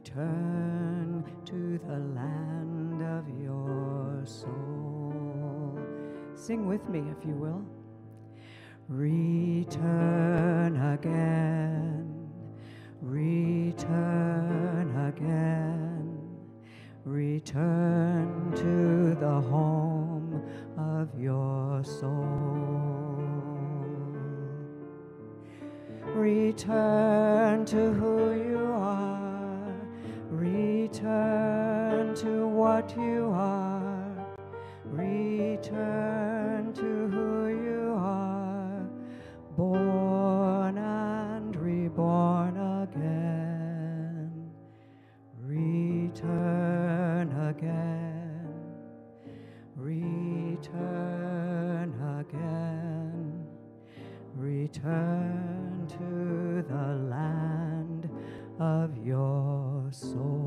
return to the land of your soul. Sing with me, if you will. Return again, return again, return to the home of your soul. Return to who you are, return to what you are, return to who you are, born and reborn again. Return again, return again, return to the land of your soul.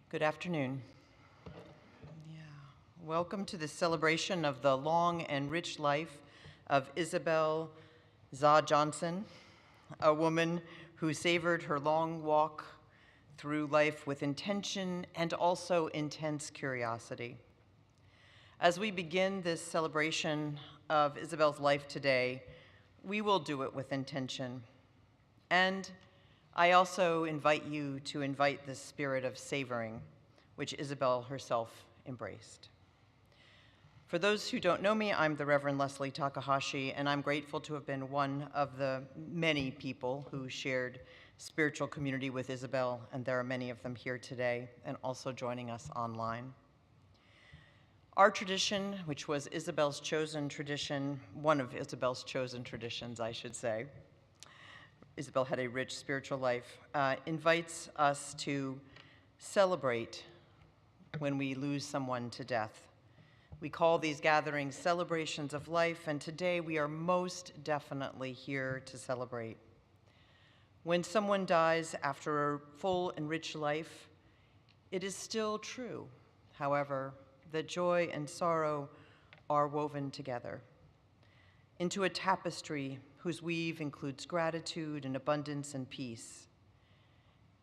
Good afternoon. Welcome to the celebration of the long and rich life of Isabel Za Johnson, a woman who savored her long walk through life with intention and also intense curiosity. As we begin this celebration of Isabel's life today, we will do it with intention. And I also invite you to invite the spirit of savoring, which Isabel herself embraced. For those who don't know me, I'm the Reverend Leslie Takahashi, and I'm grateful to have been one of the many people who shared spiritual community with Isabel, and there are many of them here today and also joining us online. Our tradition, which was Isabel's chosen tradition, one of Isabel's chosen traditions, I should say, Isabel had a rich spiritual life, invites us to celebrate when we lose someone to death. We call these gatherings celebrations of life, and today we are most definitely here to celebrate. When someone dies after a full and rich life, it is still true, however, that joy and sorrow are woven together into a tapestry whose weave includes gratitude and abundance and peace.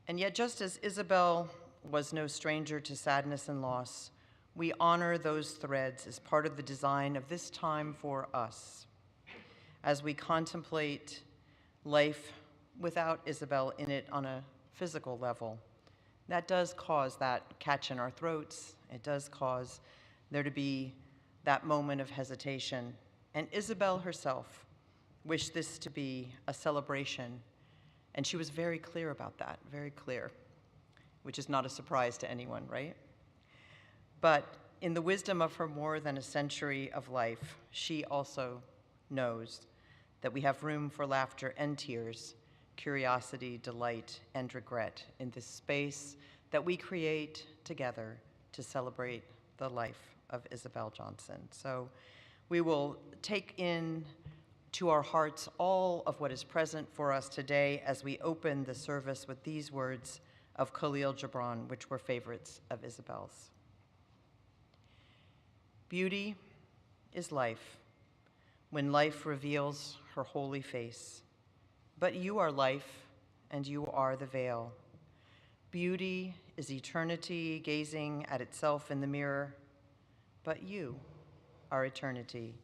And yet, just as Isabel was no stranger to sadness and loss, we honor those threads as part of the design of this time for us, as we contemplate life without Isabel in it on a physical level. That does cause that catch in our throats. It does cause there to be that moment of hesitation. And Isabel herself wished this to be a celebration, and she was very clear about that, very clear, which is not a surprise to anyone, right? But in the wisdom of her more than a century of life, she also knows that we have room for laughter and tears, curiosity, delight, and regret in this space that we create together to celebrate the life of Isabel Johnson. So we will take in to our hearts all of what is present for us today as we open the service with these words of Khalil Gibran, which were favorites of Isabel's. Beauty is life, when life reveals her holy face. But you are life, and you are the veil. Beauty is eternity gazing at itself in the mirror, but you are eternity,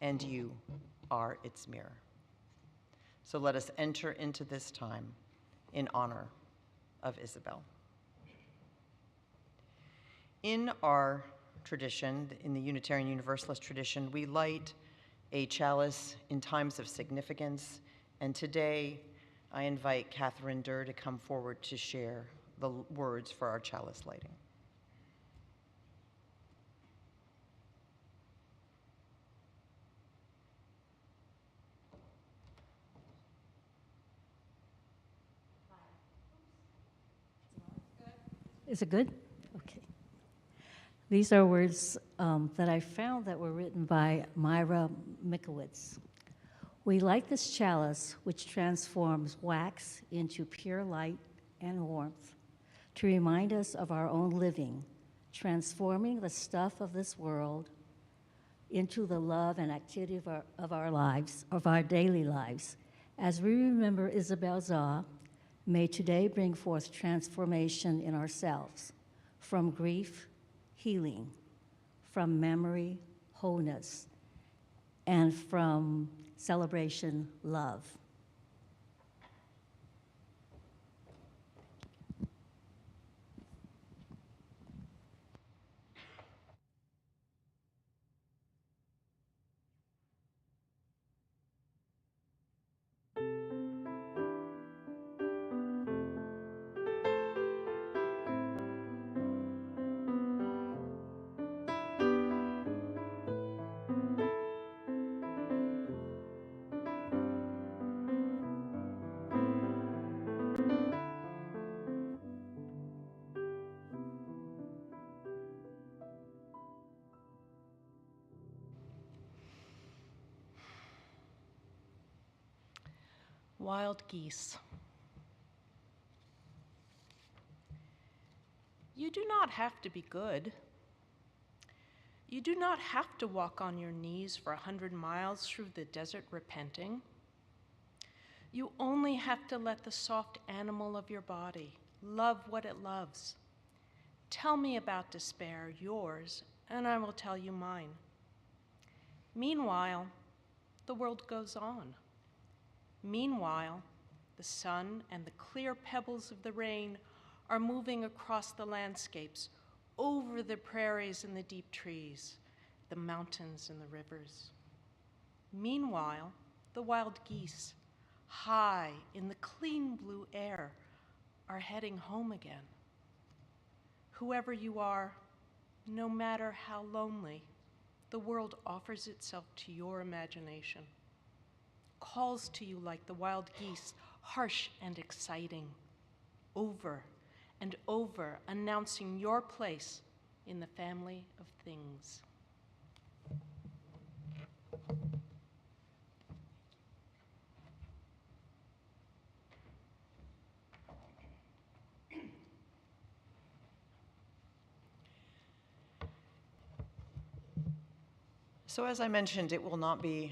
and you are its mirror. So let us enter into this time in honor of Isabel. In our tradition, in the Unitarian Universalist tradition, we light a chalice in times of significance, and today I invite Catherine Durr to come forward to share the words for our chalice lighting. Is it good? Okay. These are words that I found that were written by Myra Mikowitz. We light this chalice, which transforms wax into pure light and warmth to remind us of our own living, transforming the stuff of this world into the love and activity of our lives, of our daily lives. As we remember Isabel Zaw, may today bring forth transformation in ourselves, from grief, healing, from memory, wholeness, and from celebration, love. Wild geese. You do not have to be good. You do not have to walk on your knees for 100 miles through the desert repenting. You only have to let the soft animal of your body love what it loves. Tell me about despair, yours, and I will tell you mine. Meanwhile, the world goes on. Meanwhile, the sun and the clear pebbles of the rain are moving across the landscapes, over the prairies and the deep trees, the mountains and the rivers. Meanwhile, the wild geese, high in the clean blue air, are heading home again. Whoever you are, no matter how lonely, the world offers itself to your imagination, calls to you like the wild geese, harsh and exciting, over and over, announcing your place in the family of things. So as I mentioned, it will not be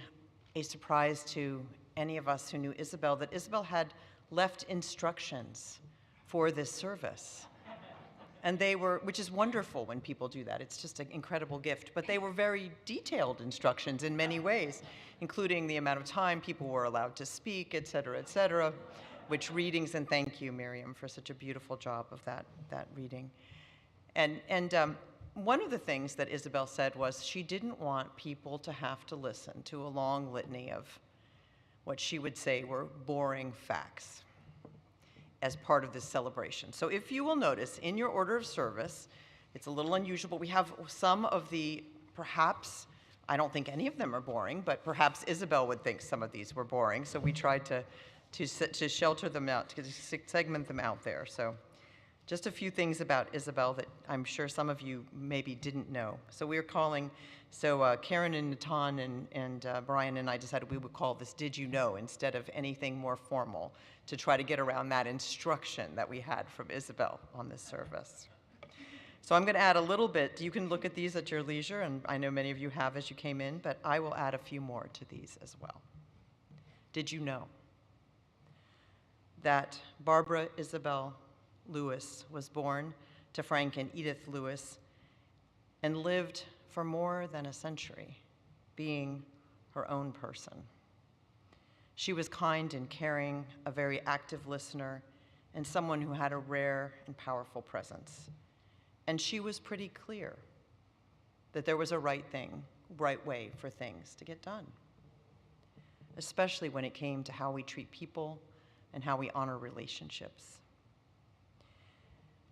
a surprise to any of us who knew Isabel that Isabel had left instructions for this service. And they were, which is wonderful when people do that. It's just an incredible gift. But they were very detailed instructions in many ways, including the amount of time people were allowed to speak, et cetera, which readings, and thank you, Miriam, for such a beautiful job of that reading. And one of the things that Isabel said was she didn't want people to have to listen to a long litany of what she would say were boring facts as part of this celebration. So if you will notice, in your order of service, it's a little unusual, but we have some of the, perhaps, I don't think any of them are boring, but perhaps Isabel would think some of these were boring, so we tried to shelter them out, to segment them out there. So just a few things about Isabel that I'm sure some of you maybe didn't know. So we're calling, Karen and Natan and Brian and I decided we would call this Did You Know instead of anything more formal to try to get around that instruction that we had from Isabel on this service. So I'm going to add a little bit. You can look at these at your leisure, and I know many of you have as you came in, but I will add a few more to these as well. Did you know that Barbara Isabel Lewis was born to Frank and Edith Lewis and lived for more than a century, being her own person? She was kind and caring, a very active listener, and someone who had a rare and powerful presence. And she was pretty clear that there was a right way for things to get done, especially when it came to how we treat people and how we honor relationships.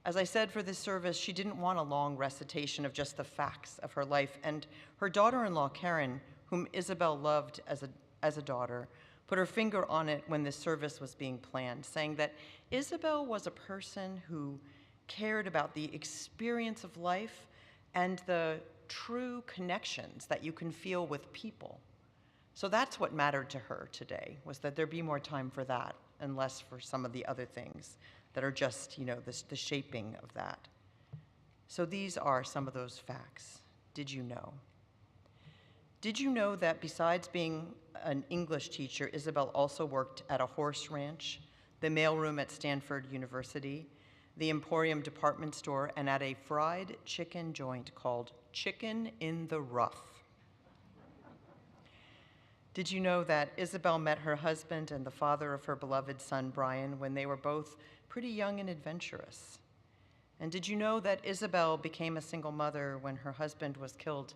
As I said for this service, she didn't want a long recitation of just the facts of her life, and her daughter-in-law, Karen, whom Isabel loved as a daughter, put her finger on it when this service was being planned, saying that Isabel was a person who cared about the experience of life and the true connections that you can feel with people. So that's what mattered to her today, was that there be more time for that and less for some of the other things that are just, the shaping of that. So these are some of those facts. Did you know? Did you know that besides being an English teacher, Isabel also worked at a horse ranch, the mailroom at Stanford University, the Emporium department store, and at a fried chicken joint called Chicken in the Rough? Did you know that Isabel met her husband and the father of her beloved son, Brian, when they were both pretty young and adventurous? And did you know that Isabel became a single mother when her husband was killed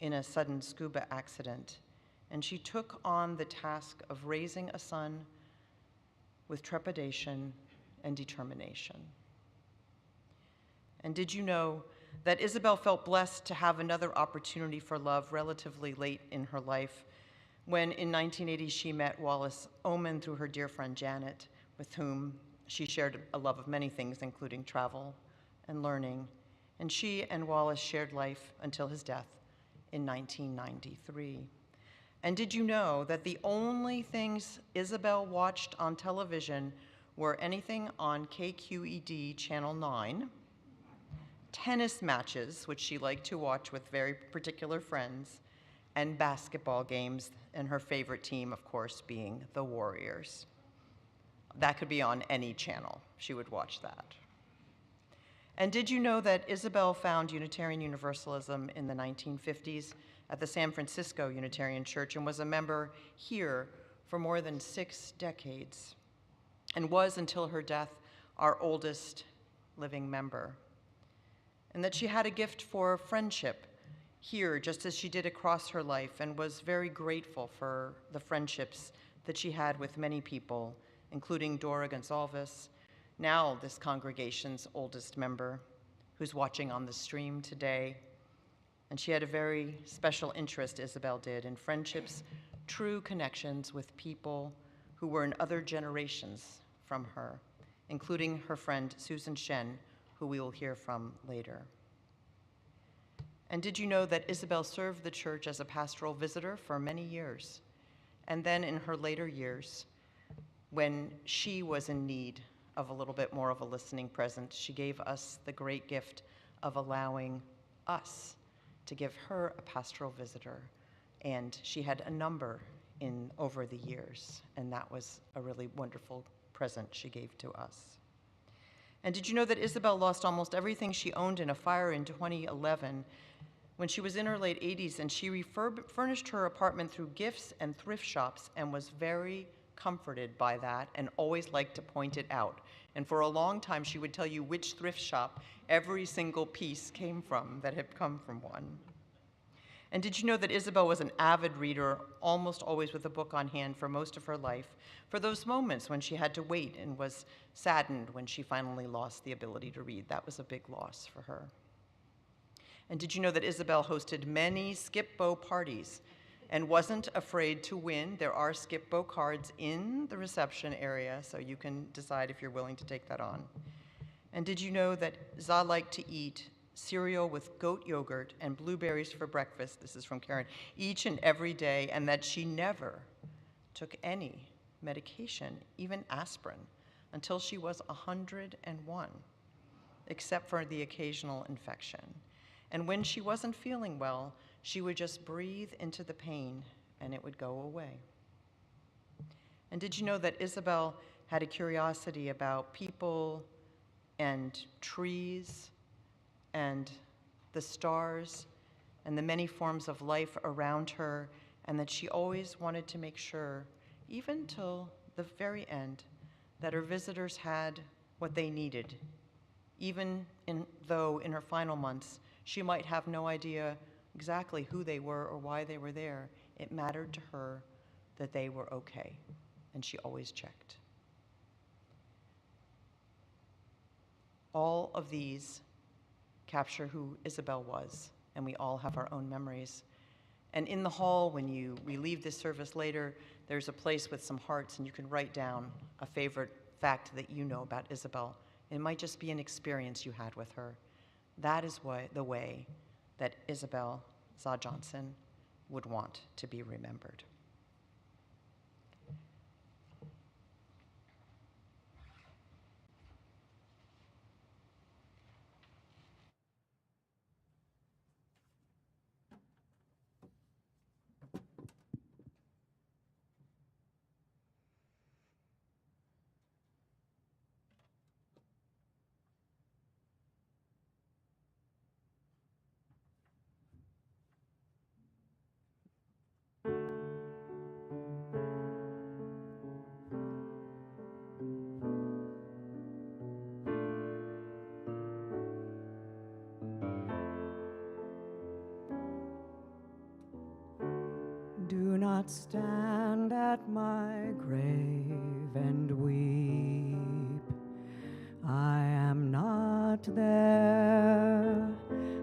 in a sudden scuba accident, and she took on the task of raising a son with trepidation and determination? And did you know that Isabel felt blessed to have another opportunity for love relatively late in her life, when in 1980 she met Wallace Oman through her dear friend Janet, with whom she shared a love of many things, including travel and learning, and she and Wallace shared life until his death in 1993. And did you know that the only things Isabel watched on television were anything on KQED Channel 9, tennis matches, which she liked to watch with very particular friends, and basketball games, and her favorite team, of course, being the Warriors. That could be on any channel. She would watch that. And did you know that Isabel found Unitarian Universalism in the 1950s at the San Francisco Unitarian Church and was a member here for more than 6 decades, and was, until her death, our oldest living member? And that she had a gift for friendship here, just as she did across her life, and was very grateful for the friendships that she had with many people, including Dora Gonsalves, now this congregation's oldest member, who's watching on the stream today. And she had a very special interest, Isabel did, in friendships, true connections with people who were in other generations from her, including her friend Susan Shen, who we will hear from later. And did you know that Isabel served the church as a pastoral visitor for many years? And then in her later years, when she was in need of a little bit more of a listening presence, she gave us the great gift of allowing us to give her a pastoral visitor. And she had a number over the years, and that was a really wonderful present she gave to us. And did you know that Isabel lost almost everything she owned in a fire in 2011 when she was in her late 80s, and she furnished her apartment through gifts and thrift shops, and was very comforted by that and always liked to point it out. And for a long time, she would tell you which thrift shop every single piece came from that had come from one. And did you know that Isabel was an avid reader, almost always with a book on hand for most of her life, for those moments when she had to wait and was saddened when she finally lost the ability to read? That was a big loss for her. And did you know that Isabel hosted many skip bow parties and wasn't afraid to win? There are skip bow cards in the reception area, so you can decide if you're willing to take that on. And did you know that Za liked to eat cereal with goat yogurt and blueberries for breakfast? This is from Karen. Each and every day, and that she never took any medication, even aspirin, until she was 101, except for the occasional infection. And when she wasn't feeling well, she would just breathe into the pain and it would go away. And did you know that Isabel had a curiosity about people and trees and the stars and the many forms of life around her, and that she always wanted to make sure, even till the very end, that her visitors had what they needed, even though in her final months she might have no idea exactly who they were or why they were there. It mattered to her that they were okay, and she always checked. All of these capture who Isabel was, and we all have our own memories. And in the hall, when we leave this service later, there's a place with some hearts, and you can write down a favorite fact that you know about Isabel. It might just be an experience you had with her. That is the way that Isabel Za Johnson would want to be remembered. Do not stand at my grave and weep. I am not there.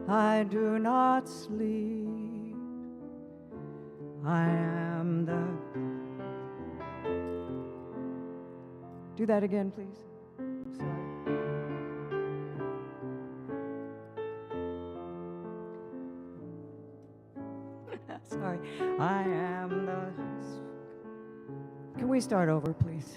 I do not sleep. I am the... Do that again, please. Sorry. Sorry. I am the... Can we start over, please?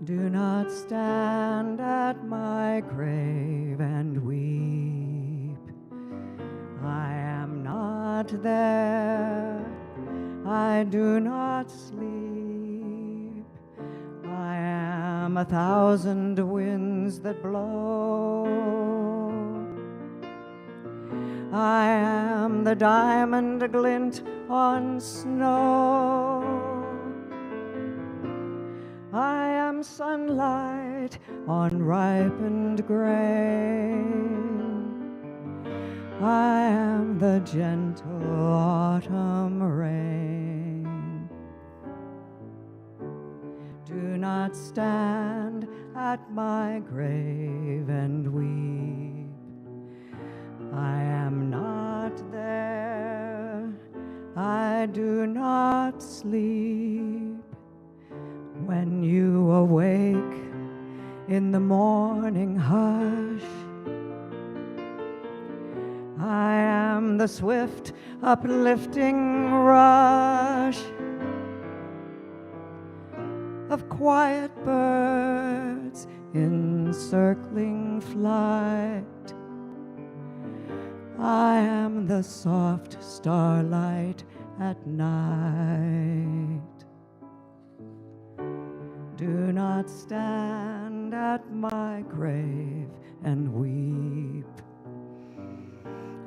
Do not stand at my grave and weep. I am not there. I do not sleep. I am 1,000 winds that blow. I am the diamond glint on snow. I am sunlight on ripened grain. I am the gentle autumn rain. Do not stand at my grave and weep. I am not there. I do not sleep. When you awake in the morning hush, I am the swift uplifting rush of quiet birds in circling flight. I am the soft starlight at night. Do not stand at my grave and weep.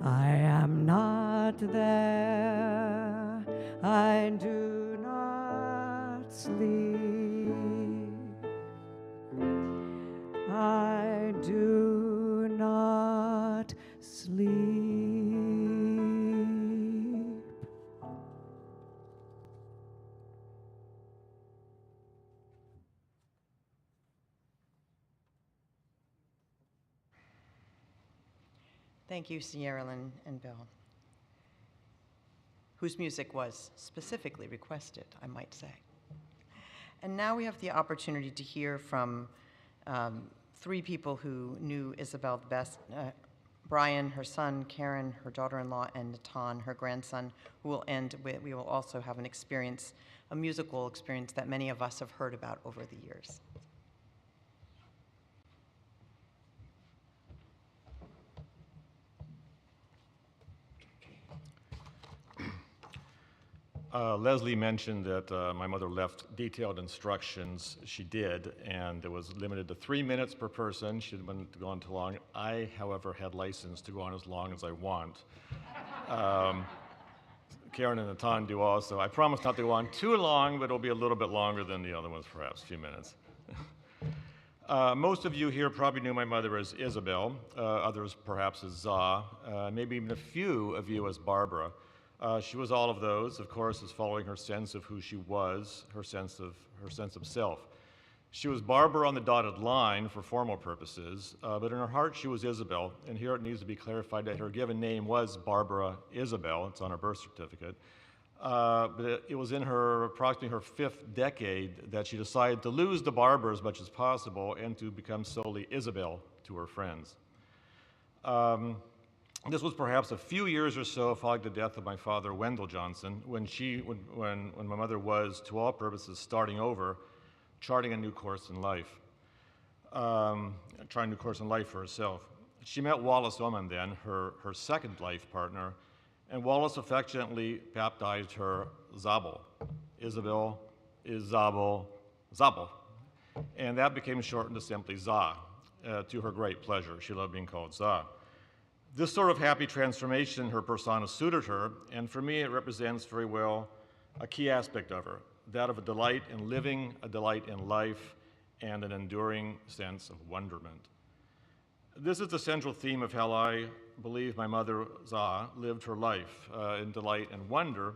I am not there. I do not sleep. I do not sleep. Thank you, Sierra Lynn and Bill, whose music was specifically requested, I might say. And now we have the opportunity to hear from three people who knew Isabel the best. Brian, her son, Karen, her daughter-in-law, and Natan, her grandson, who will end with, we will also have an experience, a musical experience that many of us have heard about over the years. Leslie mentioned that my mother left detailed instructions. She did, and it was limited to 3 minutes per person. She didn't go on too long. I, however, had license to go on as long as I want. Karen and Natan do also. I promise not to go on too long, but it'll be a little bit longer than the other ones, perhaps a few minutes. Most of you here probably knew my mother as Isabel, others perhaps as Za, maybe even a few of you as Barbara. She was all of those, of course, as following her sense of who she was, her sense of self. She was Barbara on the dotted line for formal purposes, but in her heart she was Isabel, and here it needs to be clarified that her given name was Barbara Isabel. It's on her birth certificate. But it was in her approximately her 5th decade that she decided to lose the Barbara as much as possible and to become solely Isabel to her friends. This was perhaps a few years or so following the death of my father, Wendell Johnson, when my mother was, to all purposes, starting over, charting a new course in life, trying a new course in life for herself. She met Wallace Oman then, her second life partner, and Wallace affectionately baptized her Zabel, Isabel, Isabel, Zabel. And that became shortened to simply Za, to her great pleasure. She loved being called Za. This sort of happy transformation in her persona suited her, and for me it represents very well a key aspect of her, that of a delight in living, a delight in life, and an enduring sense of wonderment. This is the central theme of how I believe my mother, Za, lived her life in delight and wonder,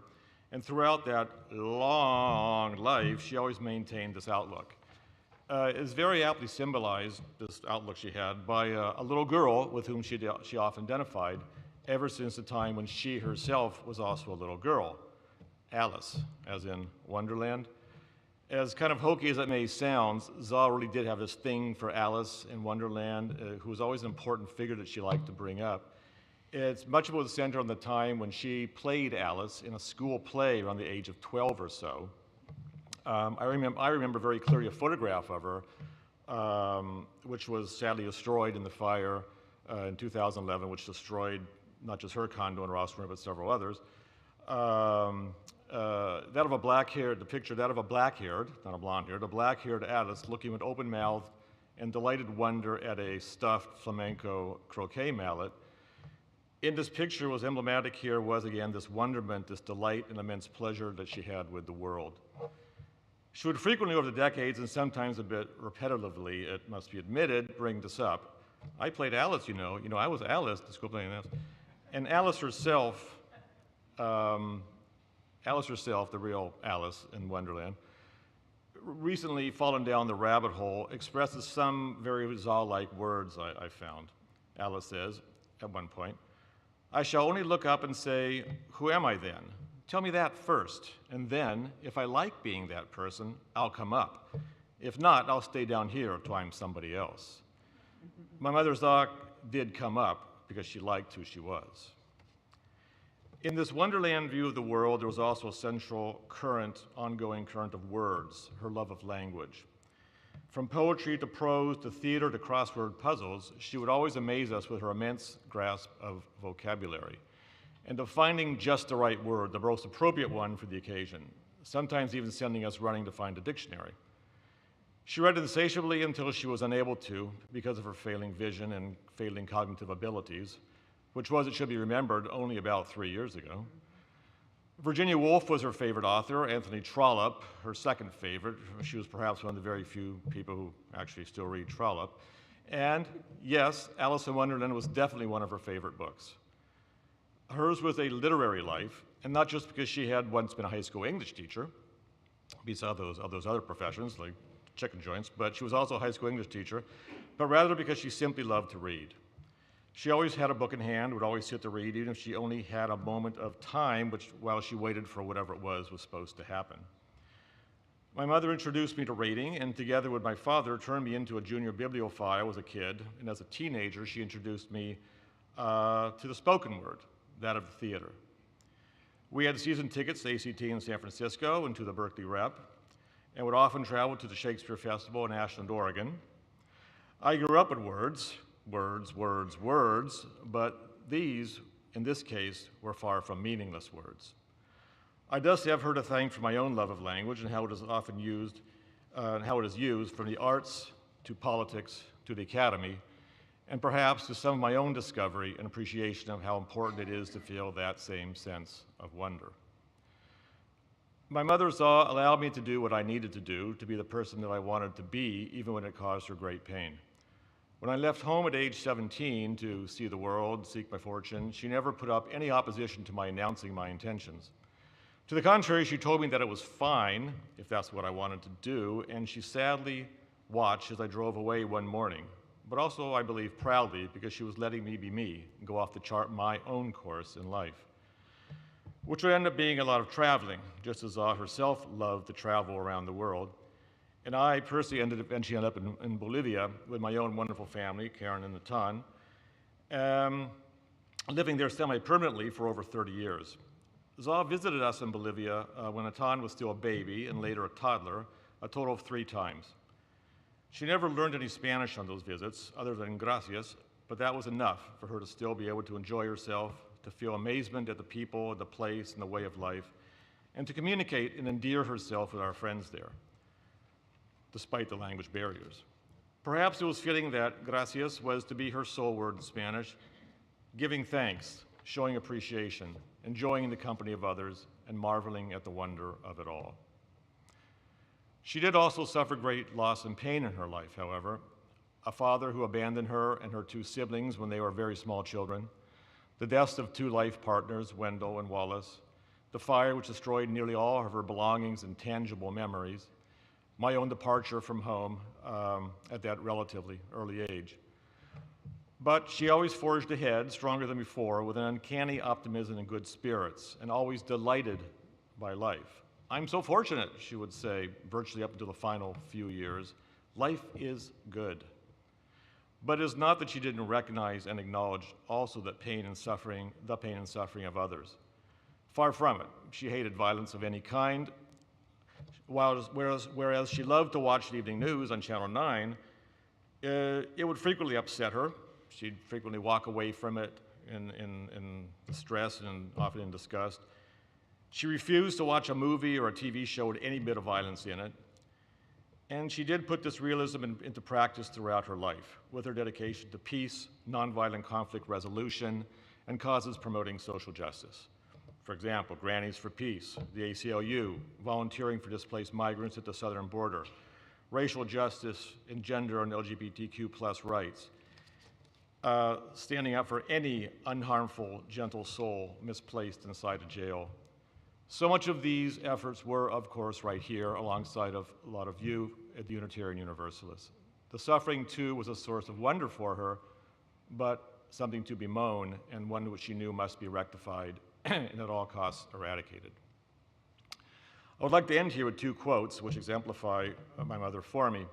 and throughout that long life, she always maintained this outlook. It is very aptly symbolized, this outlook she had, by a little girl with whom she often identified ever since the time when she herself was also a little girl, Alice, as in Wonderland. As kind of hokey as it may sound, Za really did have this thing for Alice in Wonderland, who was always an important figure that she liked to bring up. It's much of it was centered on the time when she played Alice in a school play around the age of 12 or so. I remember very clearly a photograph of her, which was sadly destroyed in the fire in 2011, which destroyed not just her condo in Rossmore, but several others. That of a black-haired, the picture, that of a black-haired, not a blonde-haired, a black-haired Alice looking with open-mouthed and delighted wonder at a stuffed flamenco croquet mallet. In this picture, was emblematic here was, again, this wonderment, this delight and immense pleasure that she had with the world. She would frequently over the decades, and sometimes a bit repetitively, it must be admitted, bring this up. I played Alice, you know, I was Alice, the school playing Alice. And Alice herself, the real Alice in Wonderland, recently fallen down the rabbit hole, expresses some very Za-like words I found. Alice says, at one point, "I shall only look up and say, 'Who am I then?' Tell me that first, and then, if I like being that person, I'll come up. If not, I'll stay down here till I'm somebody else." My mother Za did come up because she liked who she was. In this Wonderland view of the world, there was also a central current, ongoing current of words, her love of language. From poetry to prose to theater to crossword puzzles, she would always amaze us with her immense grasp of vocabulary and of finding just the right word, the most appropriate one for the occasion, sometimes even sending us running to find a dictionary. She read insatiably until she was unable to because of her failing vision and failing cognitive abilities, which was, it should be remembered, only about 3 years ago. Virginia Woolf was her favorite author, Anthony Trollope, her second favorite. She was perhaps one of the very few people who actually still read Trollope. And yes, Alice in Wonderland was definitely one of her favorite books. Hers was a literary life, and not just because she had once been a high school English teacher, besides those other professions like chicken joints, but she was also a high school English teacher, but rather because she simply loved to read. She always had a book in hand, would always sit to read, even if she only had a moment of time while she waited for whatever it was supposed to happen. My mother introduced me to reading, and together with my father, turned me into a junior bibliophile as a kid, and as a teenager, she introduced me to the spoken word, that of the theater. We had season tickets to ACT in San Francisco and to the Berkeley Rep, and would often travel to the Shakespeare Festival in Ashland, Oregon. I grew up with words, but these, in this case, were far from meaningless words. I thus have her to thank for my own love of language and how it is often used, and how it is used from the arts to politics to the academy, and perhaps to some of my own discovery and appreciation of how important it is to feel that same sense of wonder. My mother Za allowed me to do what I needed to do to be the person that I wanted to be, even when it caused her great pain. When I left home at age 17 to see the world, seek my fortune, she never put up any opposition to my announcing my intentions. To the contrary, she told me that it was fine, if that's what I wanted to do, and she sadly watched as I drove away one morning, but also, I believe, proudly, because she was letting me be me and go off to chart my own course in life, which would end up being a lot of traveling, just as Za herself loved to travel around the world. And I personally ended up in Bolivia with my own wonderful family, Karen and Natan, living there semi-permanently for over 30 years. Za visited us in Bolivia when Natan was still a baby and later a toddler, a total of 3 times. She never learned any Spanish on those visits, other than gracias, but that was enough for her to still be able to enjoy herself, to feel amazement at the people, the place, and the way of life, and to communicate and endear herself with our friends there, despite the language barriers. Perhaps it was fitting that gracias was to be her sole word in Spanish, giving thanks, showing appreciation, enjoying the company of others, and marveling at the wonder of it all. She did also suffer great loss and pain in her life, however. A father who abandoned her and her two siblings when they were very small children, the deaths of two life partners, Wendell and Wallace, the fire which destroyed nearly all of her belongings and tangible memories, my own departure from home at that relatively early age. But she always forged ahead, stronger than before, with an uncanny optimism and good spirits, and always delighted by life. I'm so fortunate, she would say, virtually up until the final few years. Life is good. But it is not that she didn't recognize and acknowledge also that the pain and suffering of others. Far from it. She hated violence of any kind. Whereas she loved to watch the evening news on Channel 9, it would frequently upset her. She'd frequently walk away from it in distress and often in disgust. She refused to watch a movie or a TV show with any bit of violence in it. And she did put this realism into practice throughout her life, with her dedication to peace, nonviolent conflict resolution, and causes promoting social justice. For example, Grannies for Peace, the ACLU, volunteering for displaced migrants at the southern border, racial justice and gender and LGBTQ+ rights, standing up for any unharmful, gentle soul misplaced inside a jail. So much of these efforts were, of course, right here alongside of a lot of you at the Unitarian Universalists. The suffering, too, was a source of wonder for her, but something to bemoan, and one which she knew must be rectified and at all costs eradicated. I would like to end here with two quotes which exemplify my mother for me.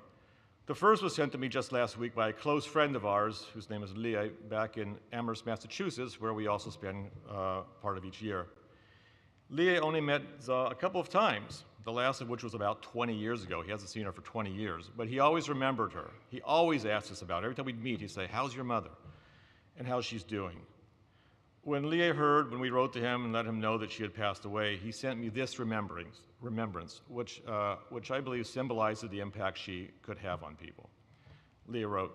The first was sent to me just last week by a close friend of ours, whose name is Leah, back in Amherst, Massachusetts, where we also spend part of each year. Leah only met Za a couple of times, the last of which was about 20 years ago. He hasn't seen her for 20 years, but he always remembered her. He always asked us about her. Every time we'd meet, he'd say, "How's your mother?" and how she's doing. When Leah heard, when we wrote to him and let him know that she had passed away, he sent me this remembrance, which I believe symbolizes the impact she could have on people. Leah wrote,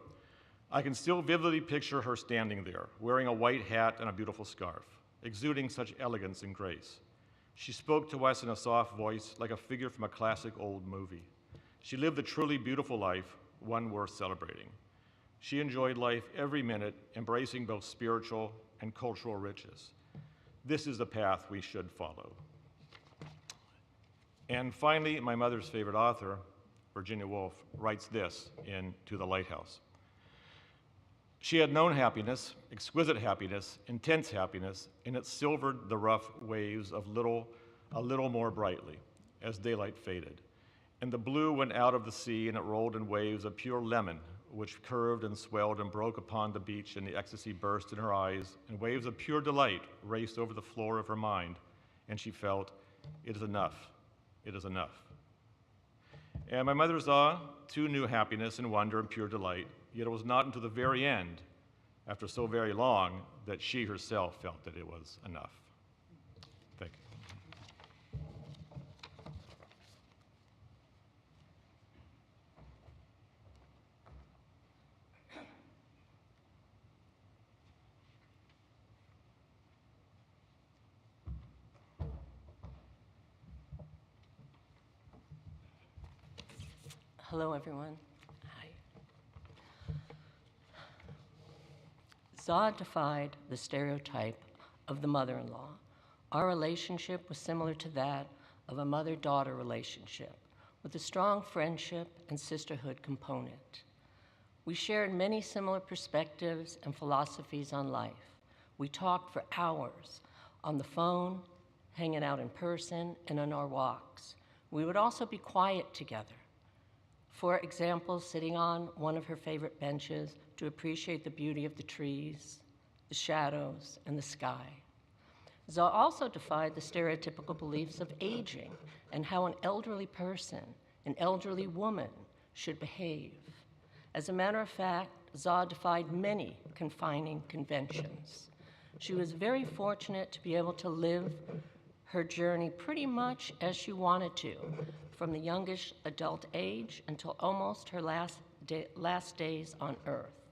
"I can still vividly picture her standing there, wearing a white hat and a beautiful scarf, exuding such elegance and grace. She spoke to us in a soft voice, like a figure from a classic old movie. She lived a truly beautiful life, one worth celebrating. She enjoyed life every minute, embracing both spiritual and cultural riches. This is the path we should follow." And finally, my mother's favorite author, Virginia Woolf, writes this in To the Lighthouse. "She had known happiness, exquisite happiness, intense happiness, and it silvered the rough waves of a little more brightly as daylight faded. And the blue went out of the sea, and it rolled in waves of pure lemon, which curved and swelled and broke upon the beach, and the ecstasy burst in her eyes, and waves of pure delight raced over the floor of her mind, and she felt, it is enough, it is enough." And my mother Za, too, knew happiness and wonder and pure delight, yet it was not until the very end, after so very long, that she herself felt that it was enough. Thank you. Hello, everyone. Hi. Za defied the stereotype of the mother-in-law. Our relationship was similar to that of a mother-daughter relationship, with a strong friendship and sisterhood component. We shared many similar perspectives and philosophies on life. We talked for hours on the phone, hanging out in person, and on our walks. We would also be quiet together. For example, sitting on one of her favorite benches to appreciate the beauty of the trees, the shadows, and the sky. Za also defied the stereotypical beliefs of aging and how an elderly person, an elderly woman, should behave. As a matter of fact, Za defied many confining conventions. She was very fortunate to be able to live her journey pretty much as she wanted to, from the youngest adult age until almost her last days on Earth.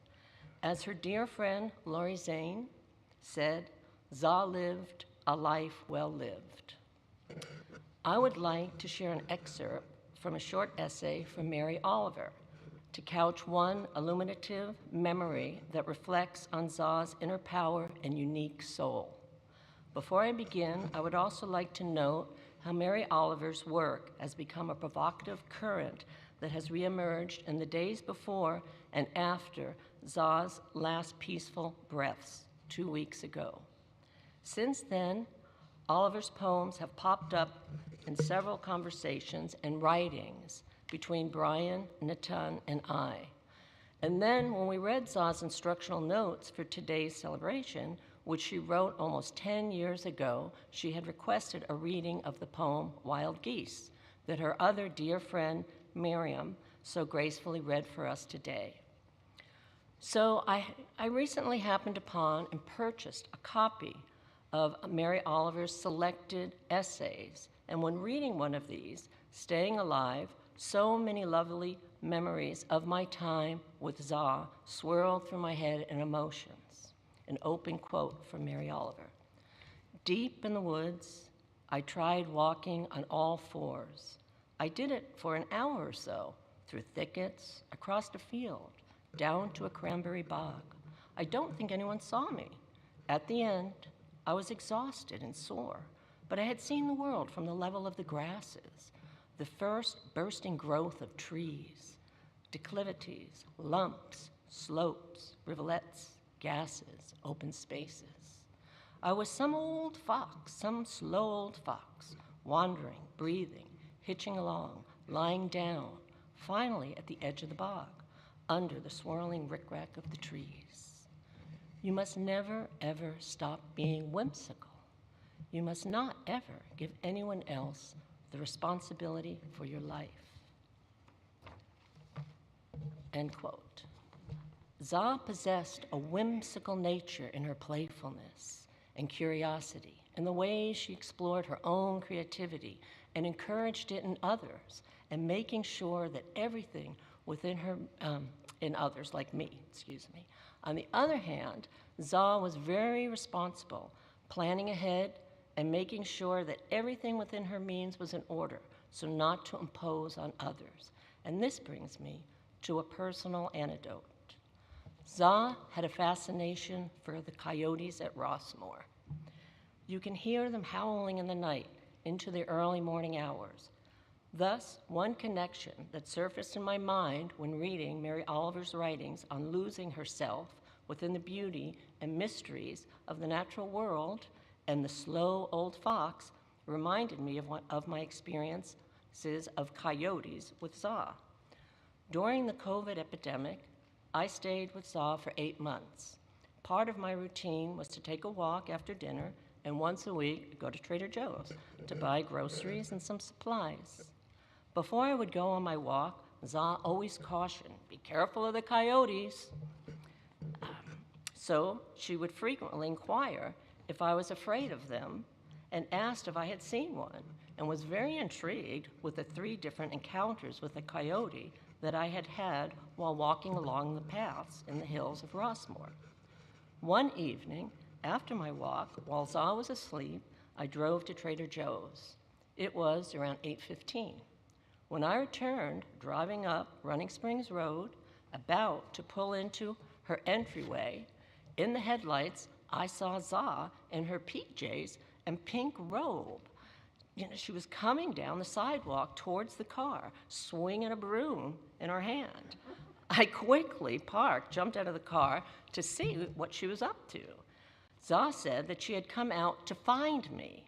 As her dear friend Lori Zane said, Za lived a life well lived. I would like to share an excerpt from a short essay from Mary Oliver to couch one illuminative memory that reflects on Za's inner power and unique soul. Before I begin, I would also like to note how Mary Oliver's work has become a provocative current that has reemerged in the days before and after Za's last peaceful breaths 2 weeks ago. Since then, Oliver's poems have popped up in several conversations and writings between Brian, Natan, and I. And then when we read Za's instructional notes for today's celebration, which she wrote almost 10 years ago, she had requested a reading of the poem Wild Geese that her other dear friend, Miriam, so gracefully read for us today. So I recently happened upon and purchased a copy of Mary Oliver's selected essays. And when reading one of these, Staying Alive, so many lovely memories of my time with Za swirled through my head in emotions. An open quote from Mary Oliver. Deep in the woods, I tried walking on all fours. I did it for an hour or so, through thickets, across a field, down to a cranberry bog. I don't think anyone saw me. At the end, I was exhausted and sore, but I had seen the world from the level of the grasses, the first bursting growth of trees, declivities, lumps, slopes, rivulets, gases, open spaces. I was some old fox, some slow old fox, wandering, breathing, hitching along, lying down, finally at the edge of the bog, under the swirling rickrack of the trees. You must never, ever stop being whimsical. You must not ever give anyone else the responsibility for your life. End quote. Za possessed a whimsical nature in her playfulness and curiosity, in the ways she explored her own creativity and encouraged it in others, and making sure that everything within her, in others, like me, excuse me. On the other hand, Za was very responsible, planning ahead and making sure that everything within her means was in order, so not to impose on others. And this brings me to a personal anecdote. Za had a fascination for the coyotes at Rossmore. You can hear them howling in the night into the early morning hours. Thus, one connection that surfaced in my mind when reading Mary Oliver's writings on losing herself within the beauty and mysteries of the natural world and the slow old fox reminded me of my experiences of coyotes with Za. During the COVID epidemic, I stayed with Za for 8 months. Part of my routine was to take a walk after dinner and once a week go to Trader Joe's to buy groceries and some supplies. Before I would go on my walk, Za always cautioned, be careful of the coyotes. So she would frequently inquire if I was afraid of them and asked if I had seen one, and was very intrigued with the 3 different encounters with a coyote that I had had while walking along the paths in the hills of Rossmore. One evening, after my walk, while Za was asleep, I drove to Trader Joe's. It was around 8:15. When I returned, driving up Running Springs Road, about to pull into her entryway, in the headlights, I saw Za in her PJs and pink robe. She was coming down the sidewalk towards the car, swinging a broom in her hand. I quickly parked, jumped out of the car to see what she was up to. Za said that she had come out to find me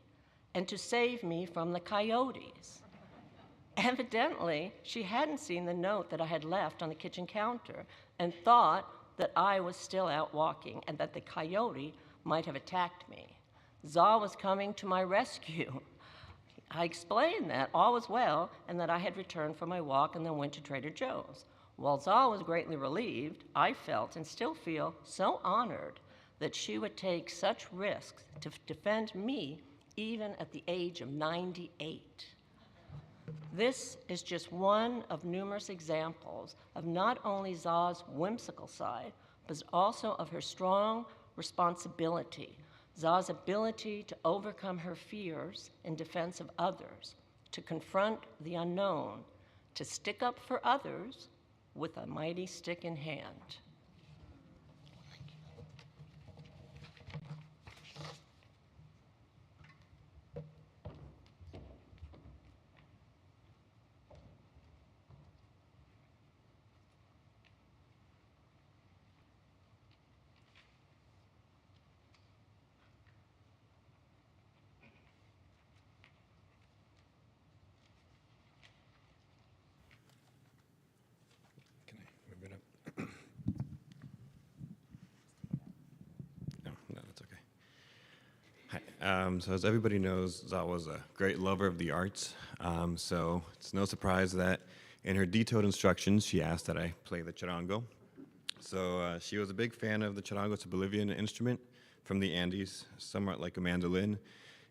and to save me from the coyotes. Evidently, she hadn't seen the note that I had left on the kitchen counter and thought that I was still out walking and that the coyote might have attacked me. Za was coming to my rescue. I explained that all was well and that I had returned from my walk and then went to Trader Joe's. While Za was greatly relieved, I felt and still feel so honored that she would take such risks to defend me even at the age of 98. This is just one of numerous examples of not only Za's whimsical side, but also of her strong responsibility, Za's ability to overcome her fears in defense of others, to confront the unknown, to stick up for others with a mighty stick in hand. Can I move it up? No, that's okay. Hi. So as everybody knows, Za was a great lover of the arts. So it's no surprise that in her detailed instructions, she asked that I play the charango. So she was a big fan of the charango. It's a Bolivian instrument from the Andes, somewhat like a mandolin.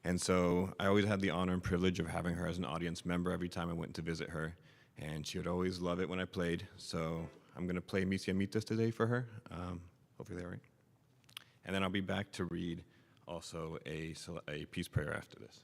And so I always had the honor and privilege of having her as an audience member every time I went to visit her. And she would always love it when I played. So I'm going to play Mis Llamitas today for her. Hopefully they're all right. And then I'll be back to read also a peace prayer after this.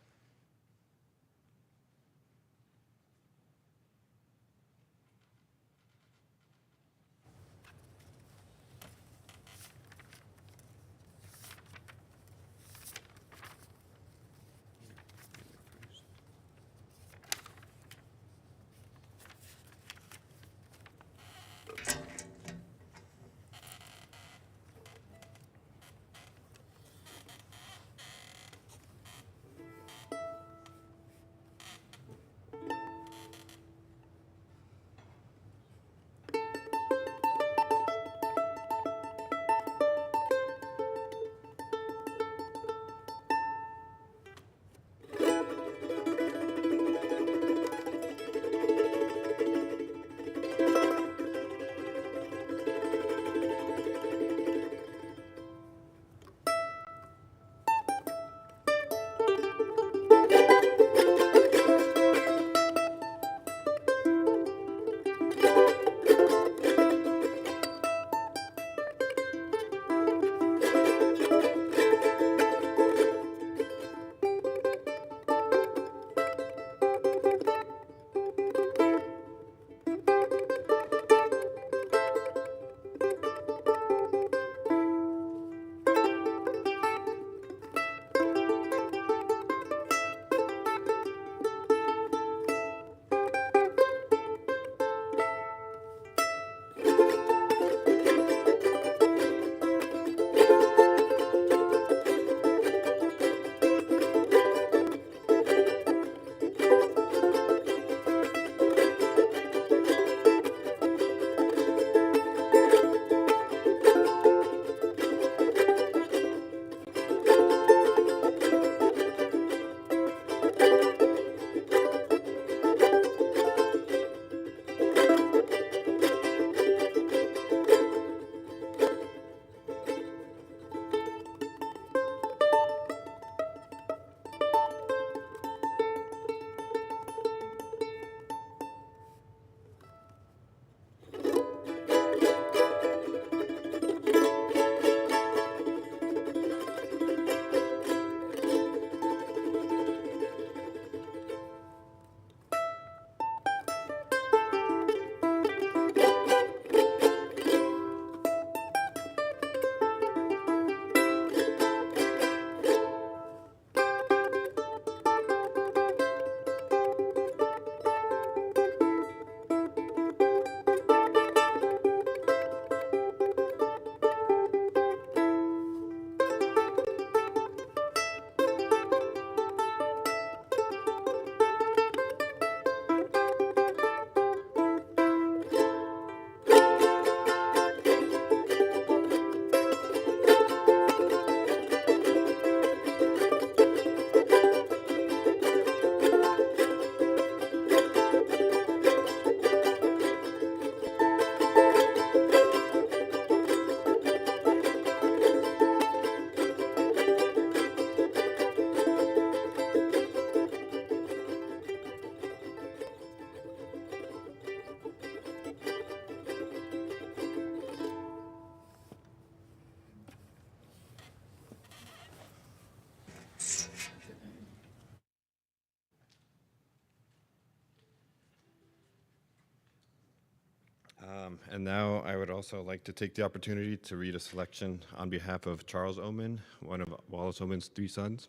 And now I would also like to take the opportunity to read a selection on behalf of Charles Oman, one of Wallace Oman's 3 sons,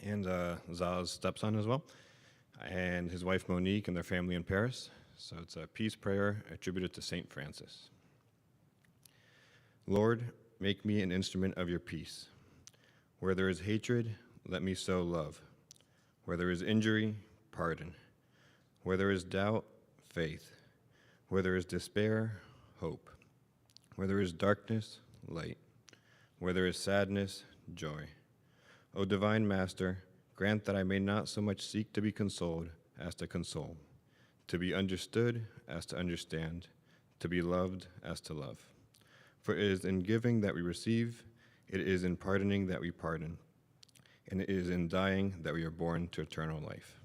and Za's stepson as well, and his wife Monique and their family in Paris. So it's a peace prayer attributed to Saint Francis. Lord, make me an instrument of your peace. Where there is hatred, let me sow love. Where there is injury, pardon. Where there is doubt, faith. Where there is despair, hope. Where there is darkness, light. Where there is sadness, joy. O divine Master, grant that I may not so much seek to be consoled as to console, to be understood as to understand, to be loved as to love. For it is in giving that we receive, it is in pardoning that we pardon, and it is in dying that we are born to eternal life.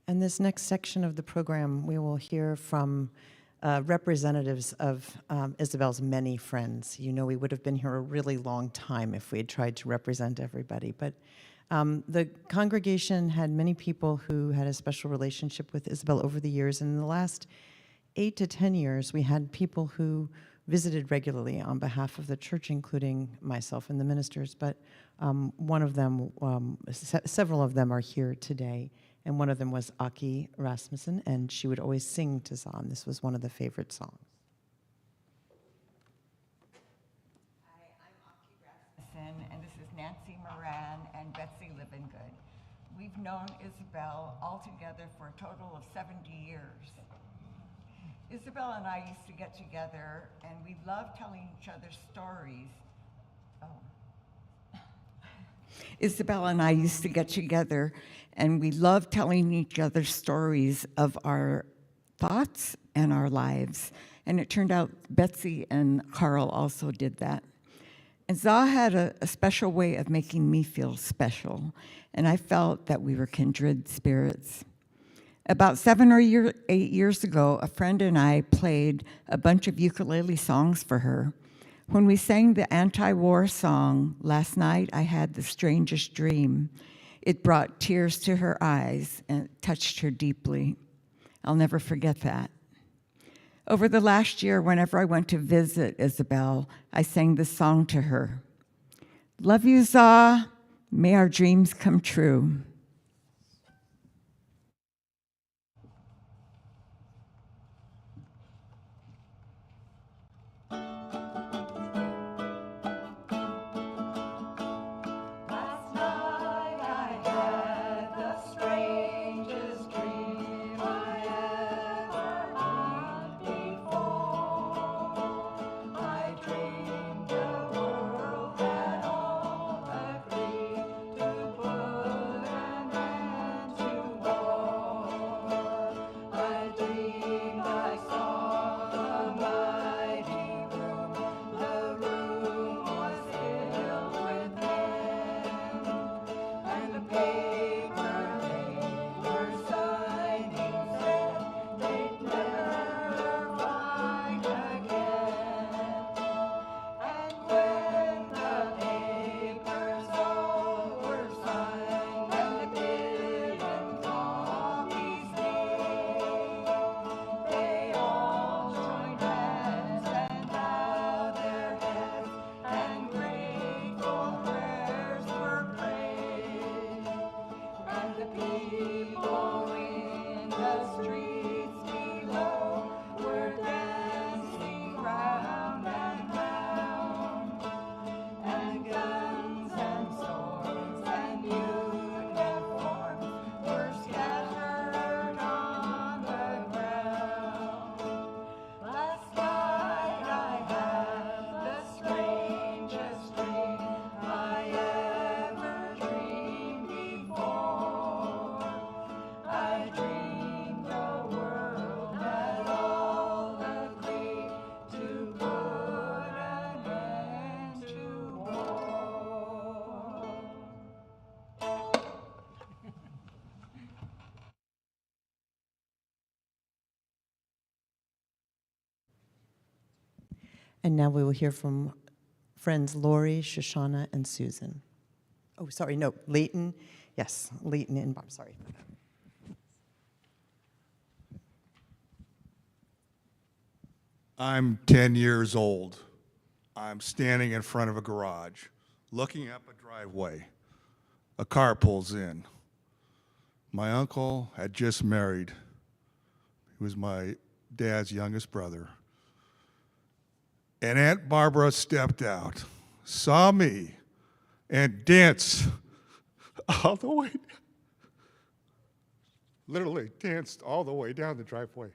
And this next section of the program, we will hear from representatives of Isabel's many friends. You know, we would have been here a really long time if we had tried to represent everybody, but the congregation had many people who had a special relationship with Isabel over the years, and in the last 8 to 10 years, we had people who visited regularly on behalf of the church, including myself and the ministers, but one of them, several of them are here today, and one of them was Aki Rasmussen, and she would always sing to Zahn. This was one of the favorite songs. Hi, I'm Aki Rasmussen, and this is Nancy Moran and Betsy Livingood. We've known Isabel altogether for a total of 70 years. Isabel and I used to get together, and we loved telling each other stories. Isabel and I used to get together, and we loved telling each other stories of our thoughts and our lives. And it turned out Betsy and Carl also did that. And Zah had a special way of making me feel special, and I felt that we were kindred spirits. About 7 or 8 years ago, a friend and I played a bunch of ukulele songs for her. When we sang the anti-war song, Last Night I Had the Strangest Dream, it brought tears to her eyes and touched her deeply. I'll never forget that. Over the last year, whenever I went to visit Isabel, I sang this song to her. Love you, Zah. May our dreams come true. And now we will hear from friends Lori, Shoshana, and Susan. oh, sorry, no, Leighton. Yes, Leighton and Bob, sorry. I'm 10 years old. I'm standing in front of a garage, looking up a driveway. A car pulls in. My uncle had just married. He was my dad's youngest brother. And Aunt Barbara stepped out, saw me, and danced all the way, literally danced all the way down the driveway.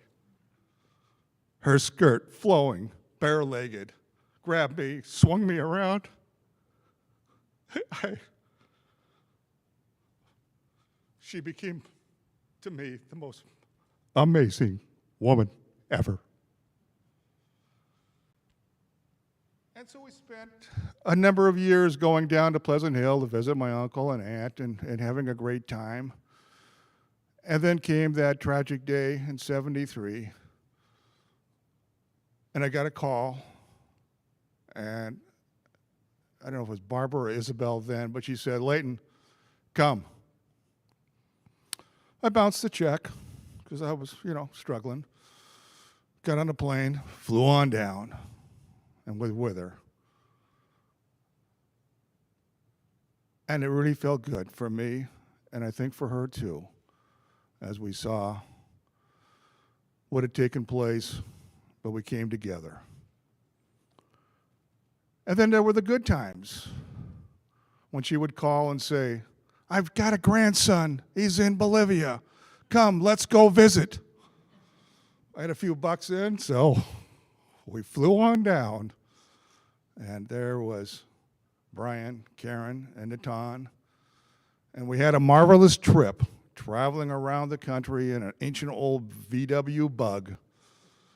Her skirt flowing, bare-legged, grabbed me, swung me around. She became, to me, the most amazing woman ever. And so we spent a number of years going down to Pleasant Hill to visit my uncle and aunt and having a great time. And then came that tragic day in '73. And I got a call, and I don't know if it was Barbara or Isabel then, but she said, "Leighton, come." I bounced the check because I was, struggling. Got on a plane, flew on down, and with her. And it really felt good for me, and I think for her too, as we saw what had taken place, but we came together. And then there were the good times when she would call and say, "I've got a grandson. He's in Bolivia. Come, let's go visit." I had a few bucks in, so we flew on down. And there was Brian, Karen, and Natan. And we had a marvelous trip, traveling around the country in an ancient old VW Bug,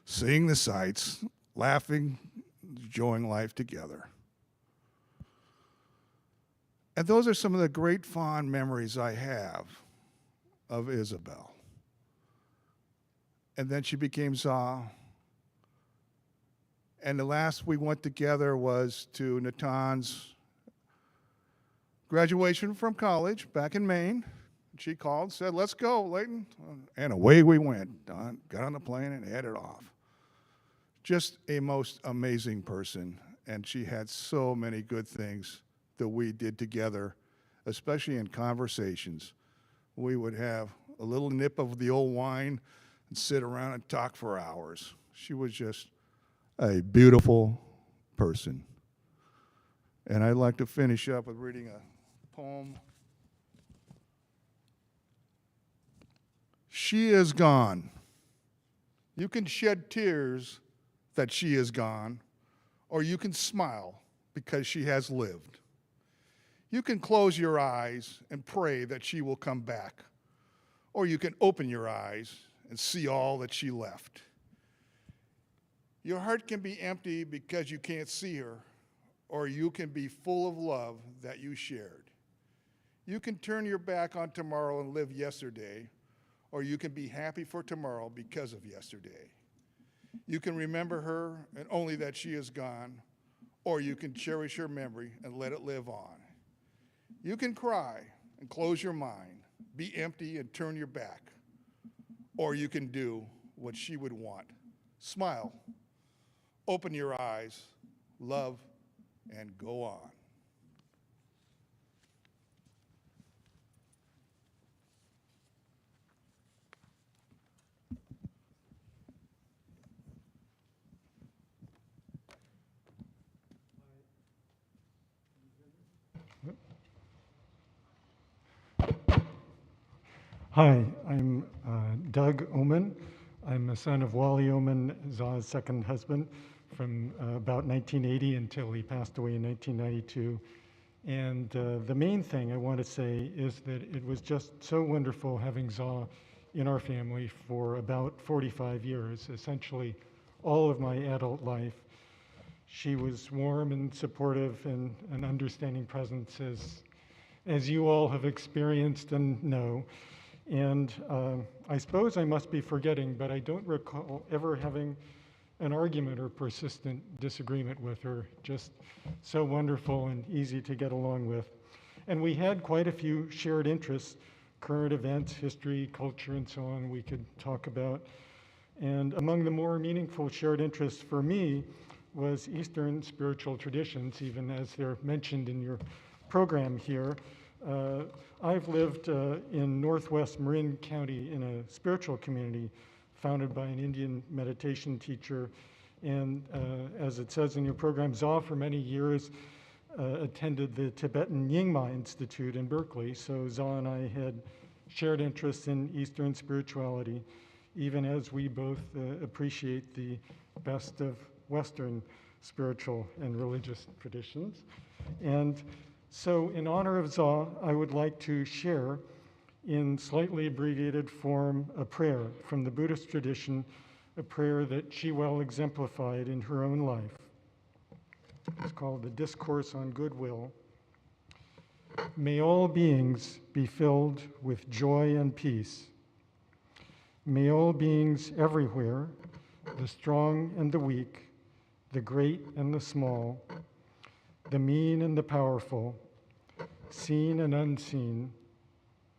seeing the sights, laughing, enjoying life together. And those are some of the great fond memories I have of Isabel. And then she became Za. And the last we went together was to Natan's graduation from college back in Maine. She called, said, "Let's go, Leighton." And away we went. Got on the plane and headed off. Just a most amazing person. And she had so many good things that we did together, especially in conversations. We would have a little nip of the old wine and sit around and talk for hours. She was just a beautiful person. And I'd like to finish up with reading a poem. She is gone. You can shed tears that she is gone, or you can smile because she has lived. You can close your eyes and pray that she will come back, or you can open your eyes and see all that she left. Your heart can be empty because you can't see her, or you can be full of love that you shared. You can turn your back on tomorrow and live yesterday, or you can be happy for tomorrow because of yesterday. You can remember her and only that she is gone, or you can cherish her memory and let it live on. You can cry and close your mind, be empty and turn your back, or you can do what she would want. Smile, open your eyes, love, and go on. Hi, I'm Doug Oman. I'm a son of Wally Oman, Za's second husband, from about 1980 until he passed away in 1992. And the main thing I want to say is that it was just so wonderful having Za in our family for about 45 years, essentially all of my adult life. She was warm and supportive and an understanding presence, as you all have experienced and know. And I suppose I must be forgetting, but I don't recall ever having an argument or persistent disagreement with her. Just so wonderful and easy to get along with. And we had quite a few shared interests, current events, history, culture, and so on, we could talk about. And among the more meaningful shared interests for me was Eastern spiritual traditions, even as they're mentioned in your program here. I've lived in northwest Marin County in a spiritual community founded by an Indian meditation teacher. And as it says in your program, Za for many years attended the Tibetan Nyingma Institute in Berkeley. So Za and I had shared interests in Eastern spirituality, even as we both appreciate the best of Western spiritual and religious traditions. And so in honor of Za, I would like to share in slightly abbreviated form a prayer from the Buddhist tradition, a prayer that she well exemplified in her own life. It's called the Discourse on Goodwill. May all beings be filled with joy and peace. May all beings everywhere, the strong and the weak, the great and the small, the mean and the powerful, seen and unseen,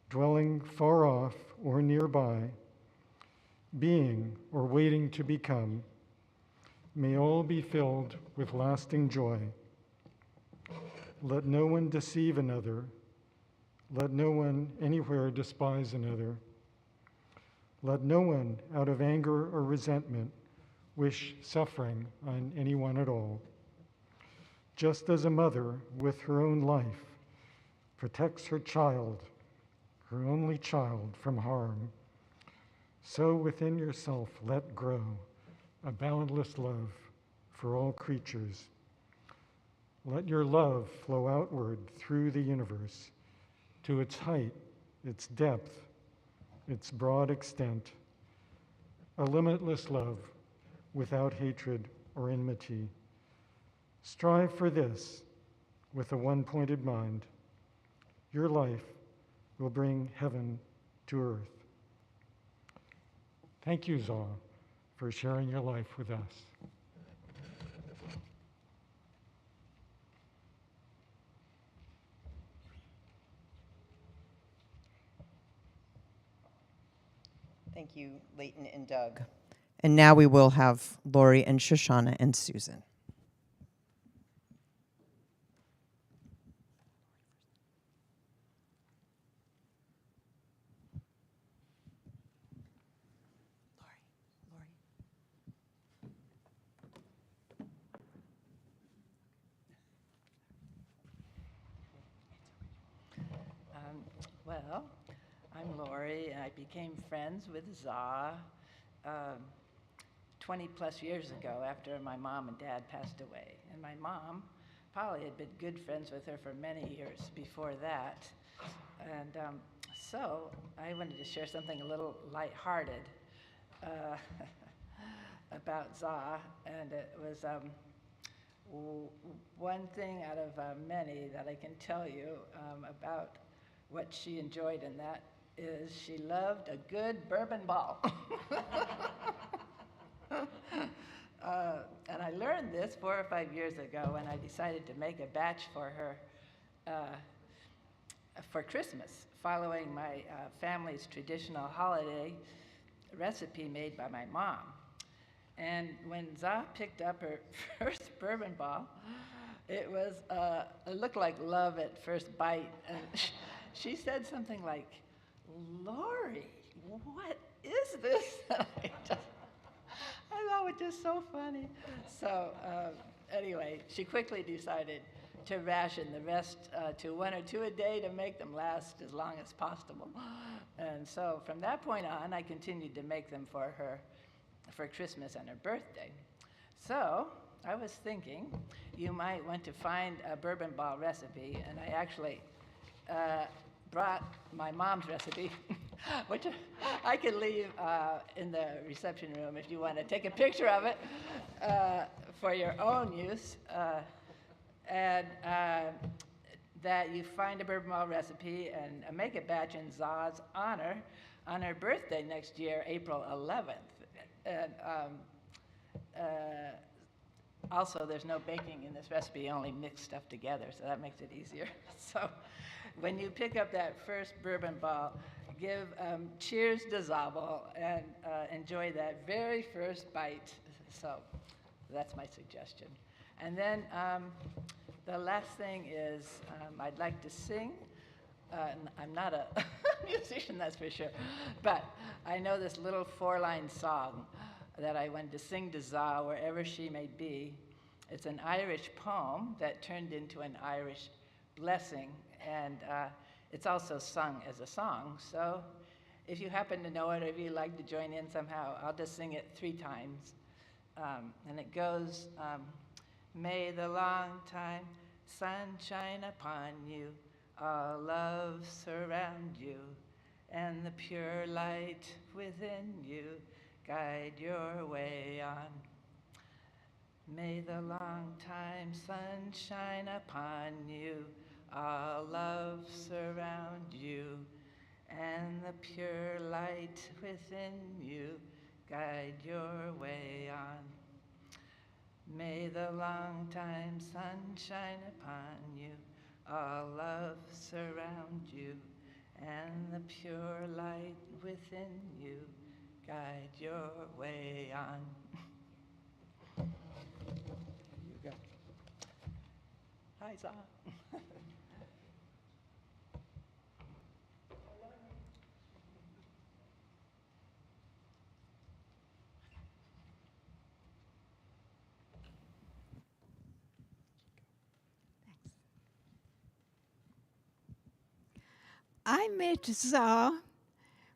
dwelling far off or nearby, being or waiting to become, may all be filled with lasting joy. Let no one deceive another. Let no one anywhere despise another. Let no one, out of anger or resentment, wish suffering on anyone at all. Just as a mother, with her own life, protects her child, her only child, from harm, so within yourself let grow a boundless love for all creatures. Let your love flow outward through the universe to its height, its depth, its broad extent, a limitless love without hatred or enmity. Strive for this with a one-pointed mind. Your life will bring heaven to earth. Thank you, Za, for sharing your life with us. Thank you, Leighton and Doug. And now we will have Lori and Shoshana and Susan. Well, I'm Lori, and I became friends with Za 20 plus years ago after my mom and dad passed away. And my mom probably had been good friends with her for many years before that. And so I wanted to share something a little lighthearted about Za, and it was one thing out of many that I can tell you about what she enjoyed, and that is she loved a good bourbon ball. And I learned this 4 or 5 years ago when I decided to make a batch for her for Christmas, following my family's traditional holiday recipe made by my mom. And when Za picked up her first bourbon ball, it looked like love at first bite. And she said something like, "Lori, what is this?" I thought it was just so funny. So anyway, she quickly decided to ration the rest to 1 or 2 a day to make them last as long as possible. And so from that point on, I continued to make them for her for Christmas and her birthday. So I was thinking you might want to find a bourbon ball recipe, and I actually brought my mom's recipe, which I can leave in the reception room if you want to take a picture of it for your own use. And that you find a bourbon ball recipe and make a batch in Za's honor on her birthday next year, April 11th. And also, there's no baking in this recipe, only mix stuff together, so that makes it easier. So when you pick up that first bourbon ball, give cheers to Isabel and enjoy that very first bite. So that's my suggestion. And then the last thing is I'd like to sing. I'm not a musician, that's for sure, but I know this little 4-line song that I wanted to sing to Za wherever she may be. It's an Irish poem that turned into an Irish blessing, and it's also sung as a song. So if you happen to know it, or if you'd like to join in somehow, I'll just sing it 3 times. And it goes, may the long time sun shine upon you, all love surround you, and the pure light within you guide your way on. May the long time sun shine upon you, all love surround you, and the pure light within you guide your way on. May the long time sun shine upon you, all love surround you, and the pure light within you guide your way on. There you go. Hi, Za. I met Za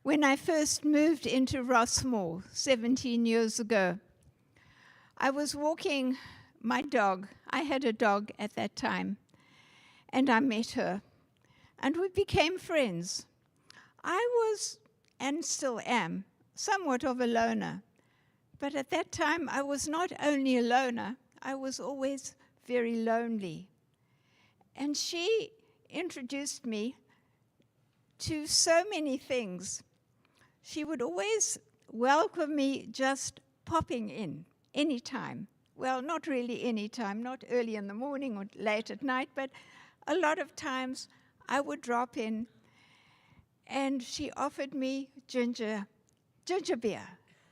when I first moved into Rossmore 17 years ago. I was walking my dog. I had a dog at that time, and I met her, and we became friends. I was, and still am, somewhat of a loner, but at that time I was not only a loner, I was always very lonely. And she introduced me to so many things. She would always welcome me just popping in anytime. Well, not really anytime, not early in the morning or late at night, but a lot of times I would drop in, and she offered me ginger beer.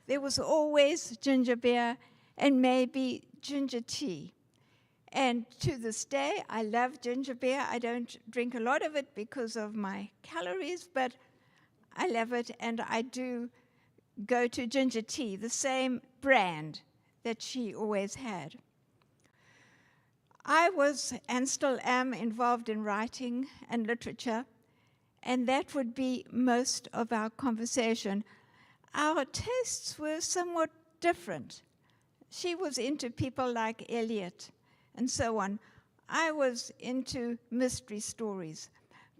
There was always ginger beer and maybe ginger tea. And to this day, I love ginger beer. I don't drink a lot of it because of my calories, but I love it, and I do go to ginger tea, the same brand that she always had. I was, and still am, involved in writing and literature, and that would be most of our conversation. Our tastes were somewhat different. She was into people like Eliot and so on. I was into mystery stories,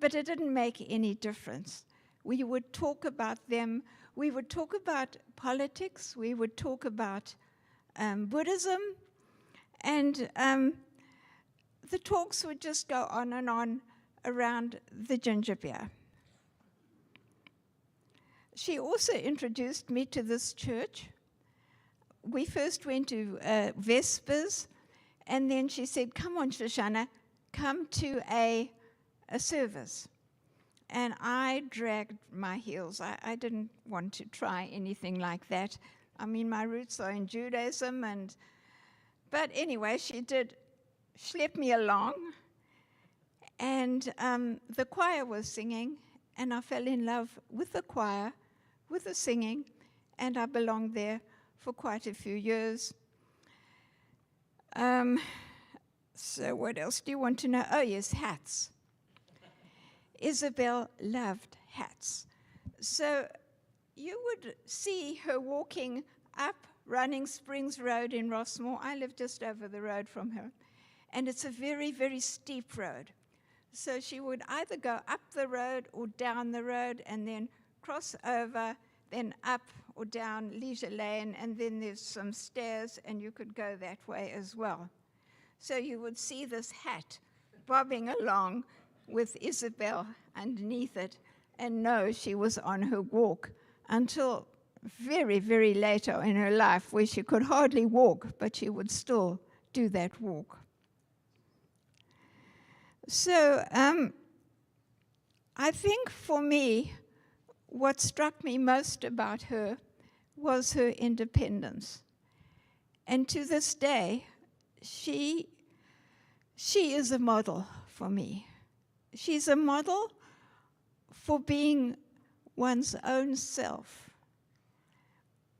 but it didn't make any difference. We would talk about them. We would talk about politics. We would talk about Buddhism, and the talks would just go on and on around the ginger beer. She also introduced me to this church. We first went to Vespers, and then she said, come on, Shoshana, come to a service. And I dragged my heels. I didn't want to try anything like that. I mean, my roots are in Judaism, but anyway, she did schlep me along, and the choir was singing, and I fell in love with the choir, with the singing, and I belonged there for quite a few years. So what else do you want to know? Oh, yes, hats. Isabel loved hats. So you would see her walking up Running Springs Road in Rossmore. I live just over the road from her. And it's a very, very steep road. So she would either go up the road or down the road and then cross over, then up or down Leisure Lane, and then there's some stairs, and you could go that way as well. So you would see this hat bobbing along with Isabel underneath it, and know she was on her walk until very, very later in her life, where she could hardly walk, but she would still do that walk. So I think for me, what struck me most about her was her independence. And to this day, she is a model for me. She's a model for being one's own self,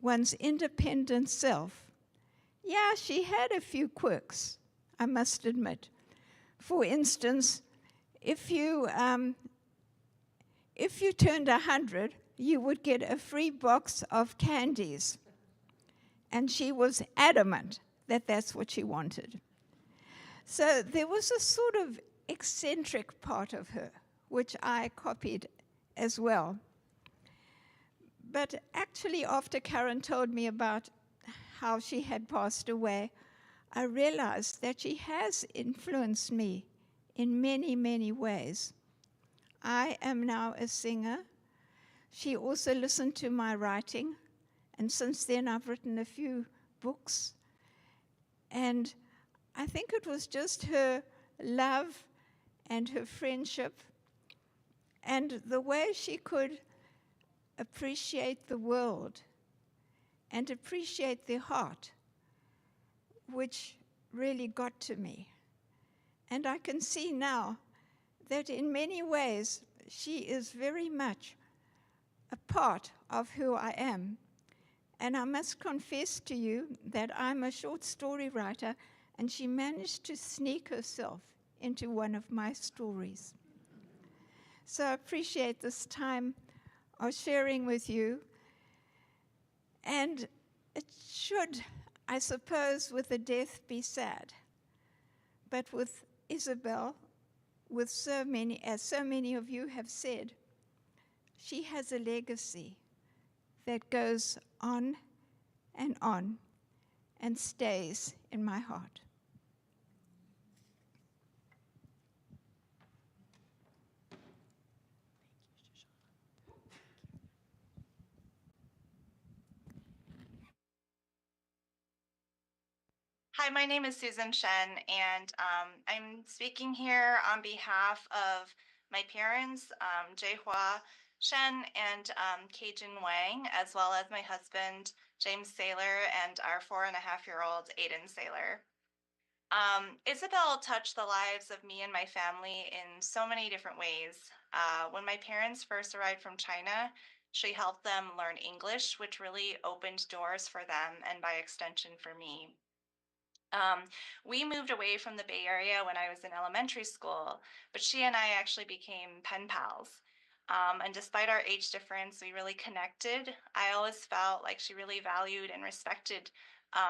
one's independent self. Yeah, she had a few quirks, I must admit. For instance, if you turned 100, you would get a free box of candies. And she was adamant that that's what she wanted. So there was a sort of eccentric part of her, which I copied as well. But actually, after Karen told me about how she had passed away, I realized that she has influenced me in many, many ways. I am now a singer. She also listened to my writing, and since then I've written a few books. And I think it was just her love and her friendship and the way she could appreciate the world and appreciate the heart, which really got to me. And I can see now that in many ways she is very much a part of who I am. And I must confess to you that I'm a short story writer, and she managed to sneak herself into one of my stories. So I appreciate this time of sharing with you. And it should, I suppose, with a death be sad. But with Isabel, with so many, as so many of you have said, she has a legacy that goes on and stays in my heart. Hi, my name is Susan Shen, and I'm speaking here on behalf of my parents, Jaehua Shen and Keijin Wang, as well as my husband, James Saylor, and our 4.5-year-old Aiden Saylor. Isabel touched the lives of me and my family in so many different ways. When my parents first arrived from China, she helped them learn English, which really opened doors for them and by extension for me. We moved away from the Bay Area when I was in elementary school, but she and I actually became pen pals. And despite our age difference, we really connected. I always felt like she really valued and respected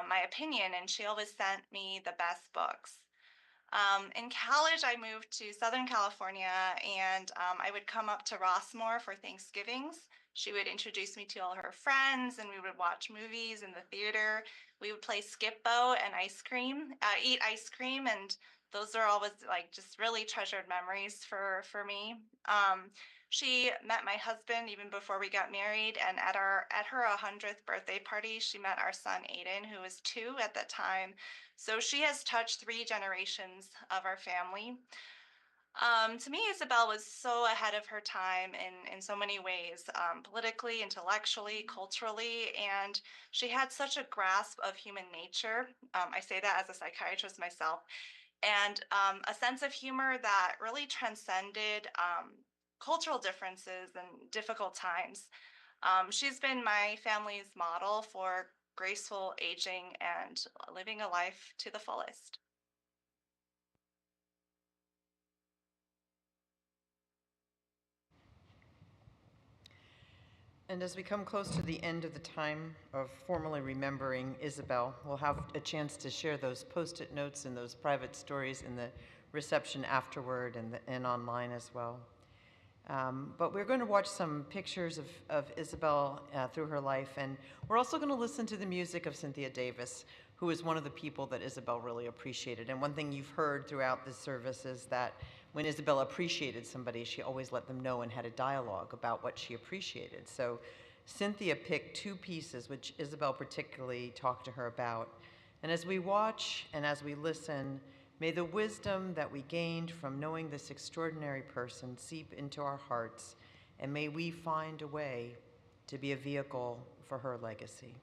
my opinion, and she always sent me the best books. In college, I moved to Southern California, and I would come up to Rossmore for Thanksgivings. She would introduce me to all her friends, and we would watch movies in the theater. We would play skip boat and eat ice cream, and those are always like just really treasured memories for me. She met my husband even before we got married, and at her 100th birthday party, she met our son Aiden, who was 2 at the time. So she has touched 3 generations of our family. To me, Isabel was so ahead of her time in so many ways, politically, intellectually, culturally, and she had such a grasp of human nature. I say that as a psychiatrist myself, and a sense of humor that really transcended cultural differences and difficult times. She's been my family's model for graceful aging and living a life to the fullest. And as we come close to the end of the time of formally remembering Isabel, we'll have a chance to share those Post-it notes and those private stories in the reception afterward and online as well. But we're going to watch some pictures of Isabel through her life, and we're also going to listen to the music of Cynthia Davis, who is one of the people that Isabel really appreciated. And one thing you've heard throughout this service is that when Isabel appreciated somebody, she always let them know and had a dialogue about what she appreciated. So Cynthia picked 2 pieces which Isabel particularly talked to her about. And as we watch and as we listen, May the wisdom that we gained from knowing this extraordinary person seep into our hearts, and may we find a way to be a vehicle for her legacy.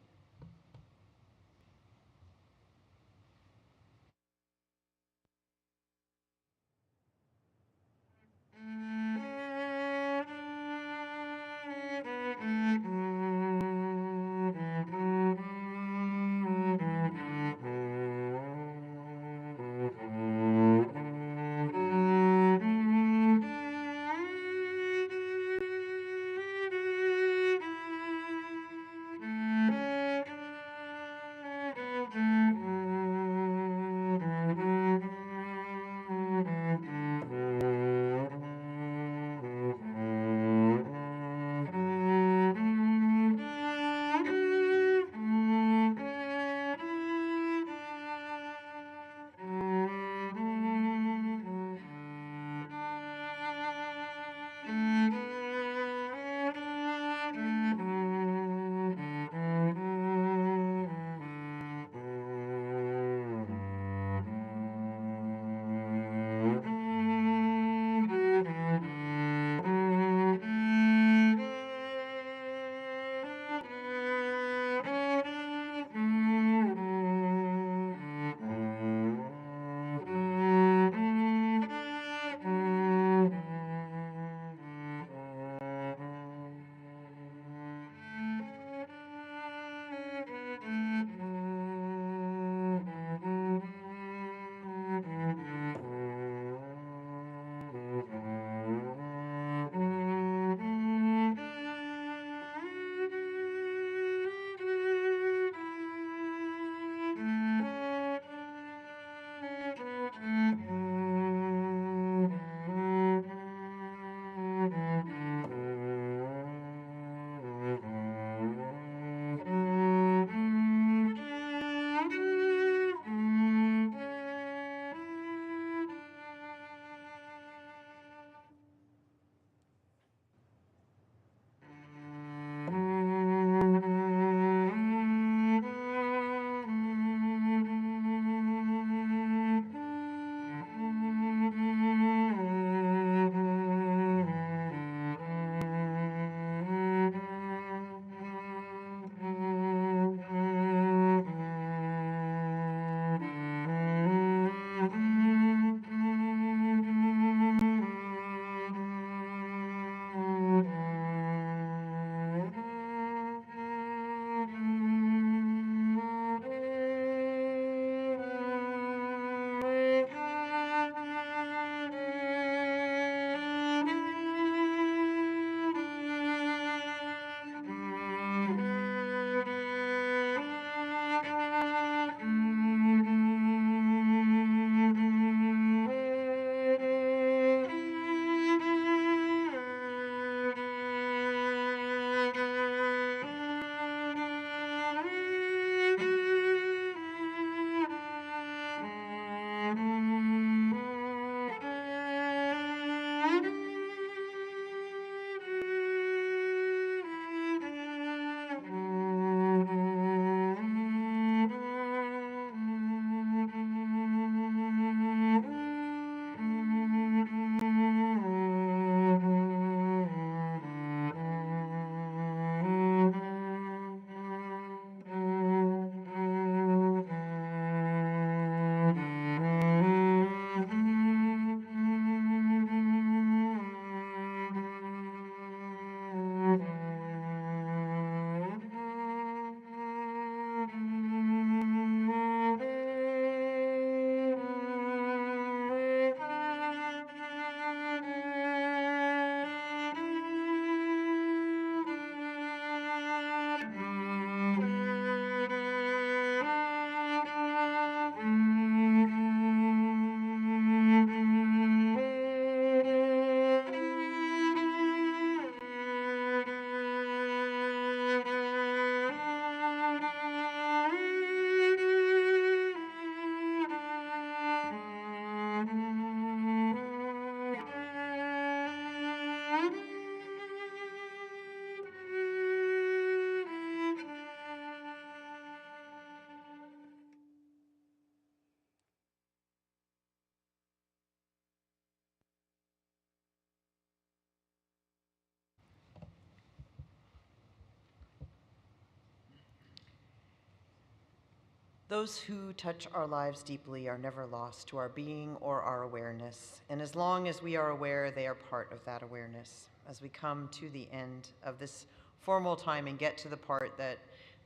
Those who touch our lives deeply are never lost to our being or our awareness, and as long as we are aware, they are part of that awareness. As we come to the end of this formal time and get to the part that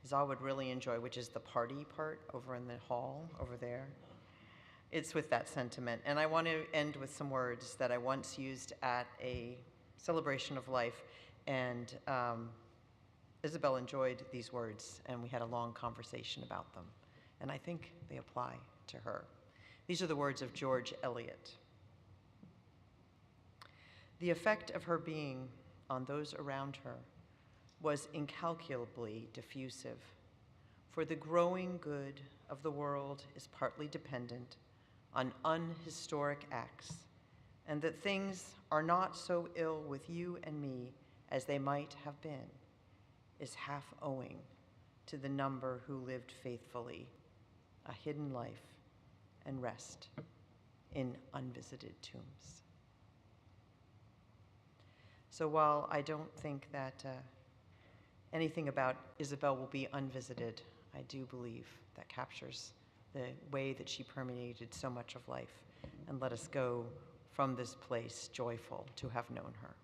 Za would really enjoy, which is the party part over in the hall over there, it's with that sentiment. And I want to end with some words that I once used at a celebration of life, and Isabel enjoyed these words, and we had a long conversation about them. And I think they apply to her. These are the words of George Eliot. The effect of her being on those around her was incalculably diffusive, for the growing good of the world is partly dependent on unhistoric acts, and that things are not so ill with you and me as they might have been is half owing to the number who lived faithfully a hidden life and rest in unvisited tombs. So while I don't think that anything about Isabel will be unvisited, I do believe that captures the way that she permeated so much of life. And let us go from this place joyful to have known her.